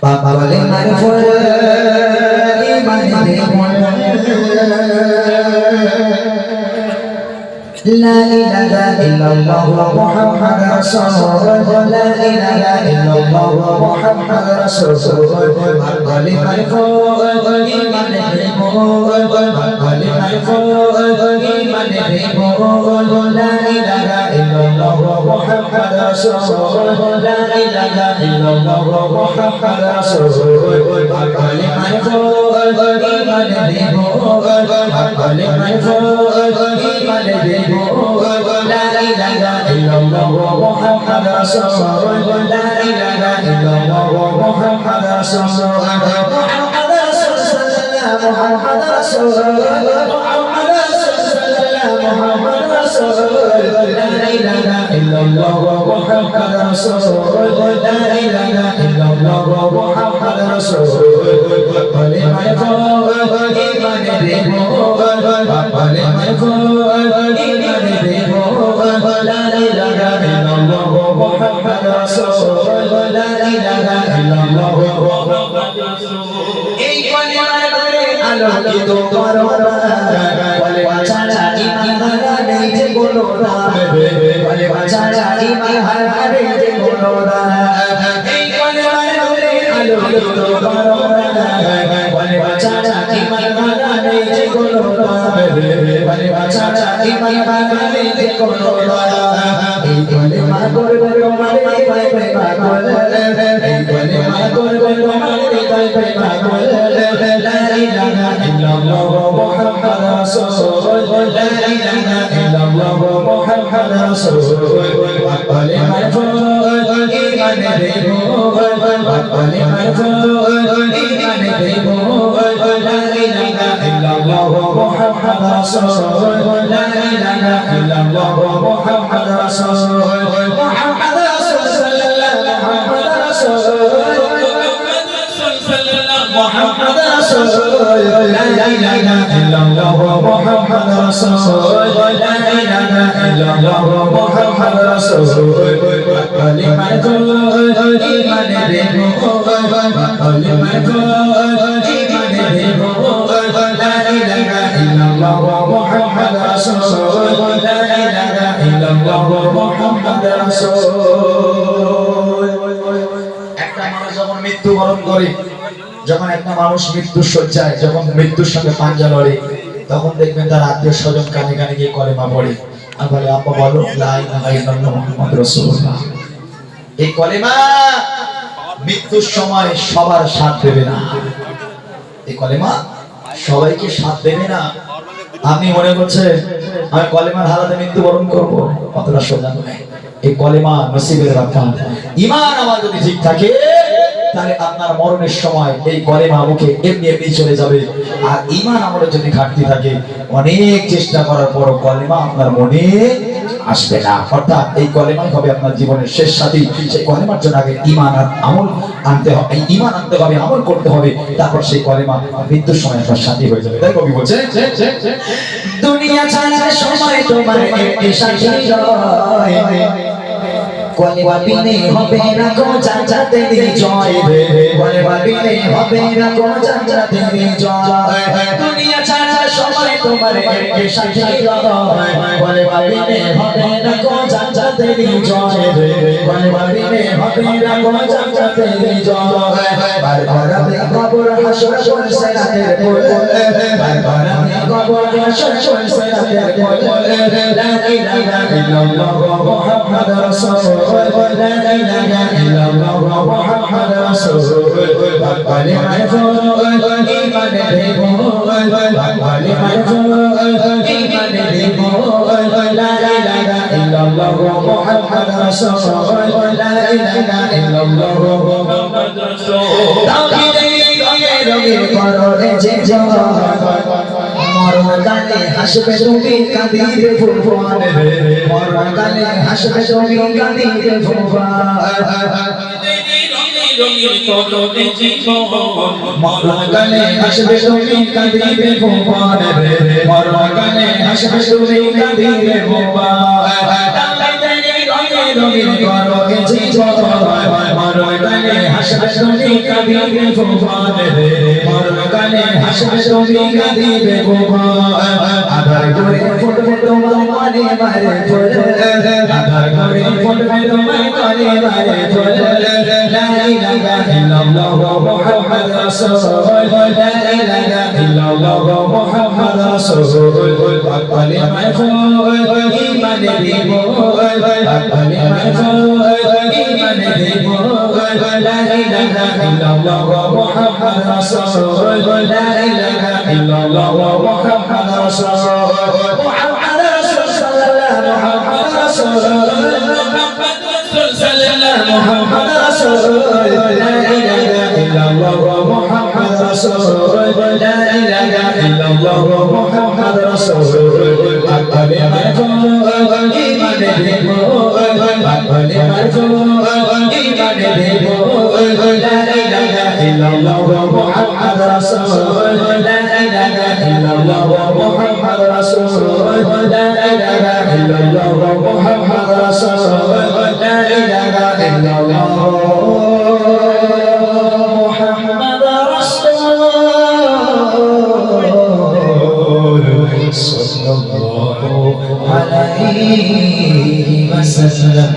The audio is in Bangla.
বাবালে মারফত ইমানে মন لا إله إلا الله محمد رسول الله لا إله إلا الله محمد رسول الله قال مرفوع إيمان بموت قال مرفوع إيمان بموت لا إله إلا الله محمد رسول الله لا إله إلا الله محمد رسول الله قال مرفوع إيمان بموت قال مرفوع إيمان بموت لا إله إلا الله محمد رسول الله لا إله إلا الله محمد رسول الله محمد رسول الله محمد رسول الله محمد رسول الله محمد رسول الله لا إله إلا الله محمد رسول الله لا إله إلا الله محمد رسول الله قال مرفوع إيمان بموت قال مرفوع إيمان بموت لا إله إلا الله محمد رسول الله لا إله إلا الله محمد رسول الله এই কলিমার করে আলোকিত করো বলে বাঁচারা ঈমান হারা নেই যে কোনো দাম বলে বাঁচারা ঈমান হারা নেই যে কোনো দাম এই কলিমার করে আলোকিত করো বলে বাঁচারা ঈমান হারা নেই যে কোনো দাম বলে বাঁচারা ঈমান হারা নেই যে কোনো দাম এই কলিমা করবে তোমার পায়ে পায়ে পাগল এই কলিমা করবে তোমার হৃদয় পায়ে পাগল لا إله إلا الله محمد رسول الله لا إله إلا الله محمد رسول الله قال مرفوع إيمان بموت قال مرفوع إيمان بموت لا إله إلا الله محمد رسول الله لا إله إلا الله محمد رسول الله محمد رسول الله محمد رسول الله محمد رسول الله لا إله إلا الله محمد رسول الله لا إله إلا الله محمد رسول الله كلمة إيمان بموت كلمة إيمان بموت لا إله إلا الله محمد رسول الله لا إله إلا الله محمد رسول একটা মানুষ যখন মৃত্যুবরণ করে যখন একটা মানুষ মৃত্যুর শয্যায় যখন মৃত্যুর সঙ্গে পাঞ্জা লড়ে তখন দেখবেন তার আত্মীয় স্বজন কানে কানে গিয়ে কলেমা পড়ে আর বলে আব্বা বলো লা ইলাহা ইল্লাল্লাহ মুহাম্মাদুর রাসূলুল্লাহ এই কলেমা মৃত্যুর সময় সবার সাথ দেবে না এই কলেমা সবাইকে সাথ দেবে না আপনি মনে করছেন আমি কলেমার হালাতে মৃত্যুবরণ করব কতটা সোজা নয় এই কলেমা নসিবের ব্যাপার ঈমান আমার যদি ঠিক থাকে তাহলে আপনার মরণের সময় এই কলেমা মুখে এমনি এমনি চলে যাবে আর ঈমান আমাদের যদি ঘাটতি থাকে অনেক চেষ্টা করার পর কলেমা আপনার মনে আসবে না অর্থাৎ এই কলেমাই হবে আপনার জীবনের শেষ সাথী সেই কলেমার জন্য আগে ঈমান আর আমল আনতে হবে এই ঈমান আনতে হবে আমল করতে হবে তারপর সেই কলেমা মৃত্যুর সময় আপনার সাথী হয়ে যাবে তাই কবি বলছে দুনিয়া ছাড়ার সময় তোমার একটি সাথী নয় কলেমা বিনে হবে না কো জান্নাতে জয় কলেমা বিনে হবে না কো জান্নাতে জয় দুনিয়া ছাড়ার সময় তোমার একটি সাথী নয় কলেমা বিনে হবে না কো জান্নাতে জয় কলেমা বিনে হবে না কো জান্নাতে জয় বারবার আমি কবর হাসর করছে রাতের পর বারবার আমি কবর হাসর করছে রাতের পর লা ইলাহা ইল্লাল্লাহ মুহাম্মাদুর রাসূলুল্লাহ لا إله إلا الله محمد رسول الله قال مرفوع إيمان بموت قال مرفوع إيمان بموت لا إله إلا الله محمد رسول الله لا إله إلا الله محمد رسول الله মরণকালে হাসবে তুমি কাঁদিবে ভুবন মরণকালে হাসবে তুমি কাঁদিবে ভুবন মরণকালে হাসবে তুমি কাঁদিবে ভুবন মরণকালে হাসবে তুমি কাঁদিবে ভুবন রঙিন করো এ জীবন মরণকালে হাসবে তুমি কাঁদিবে ভুবন মরণকালে হাসবে তুমি কাঁদিবে ভুবন আধার করে ফুটবে তোমার মনে মারে ফুল আধার করে ফুটবে তোমার মনে মারে ফুল লা ইলাহা ইল্লাল্লাহ মুহাম্মাদ রাসূলুল্লাহ লা ইলাহা ইল্লাল্লাহ মুহাম্মাদ রাসূলুল্লাহ পাকলে মাহফুজ ইমানে দিব পাকলে মাহফুজ ইমানে দিব লা ইলাহা ইল্লাল্লাহ মুহাম্মাদ রাসূলুল্লাহ লা ইলাহা ইল্লাল্লাহ মুহাম্মাদ রাসূলুল্লাহ মুহাম্মাদ রাসূলুল্লাহ মুহাম্মাদ রাসূলুল্লাহ محمد رسول لا إله إلا الله محمد رسول لا إله إلا الله محمد رسول أقبل مرفوع إيمان بيبو أقبل مرفوع إيمان بيبو لا إله إلا الله محمد رسول لا إله إلا الله محمد رسول لا إله إلا الله محمد رسول لا إله إلا الله محمد رسول صلى الله عليه وسلم